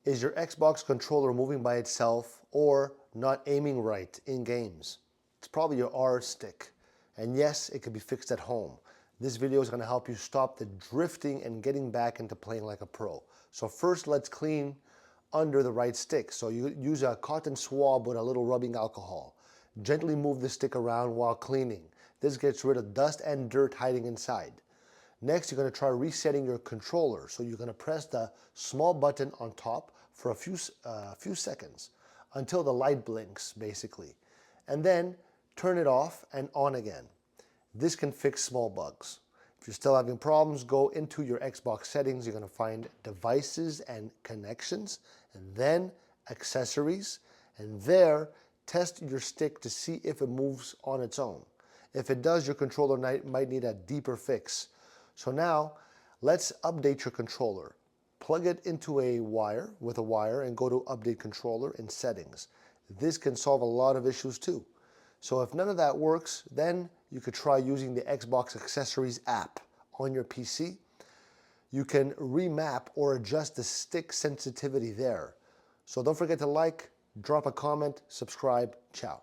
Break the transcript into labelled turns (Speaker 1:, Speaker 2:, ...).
Speaker 1: Is your Xbox controller moving by itself or not aiming right in games? It's probably your R stick. And yes, it can be fixed at home. This video is going to help you stop the drifting and getting back into playing like a pro. So first, let's clean under the right stick. So you use a cotton swab with a little rubbing alcohol. Gently move the stick around while cleaning. This gets rid of dust and dirt hiding inside. Next, you're going to try resetting your controller. So you're going to press the small button on top for a few seconds until the light blinks, basically. And then turn it off and on again. This can fix small bugs. If you're still having problems, go into your Xbox settings. You're going to find devices and connections, and then accessories. And there, test your stick to see if it moves on its own. If it does, your controller might need a deeper fix. So now, let's update your controller. Plug it into a wire and go to Update Controller in Settings. This can solve a lot of issues too. So if none of that works, then you could try using the Xbox Accessories app on your PC. You can remap or adjust the stick sensitivity there. So don't forget to like, drop a comment, subscribe, ciao.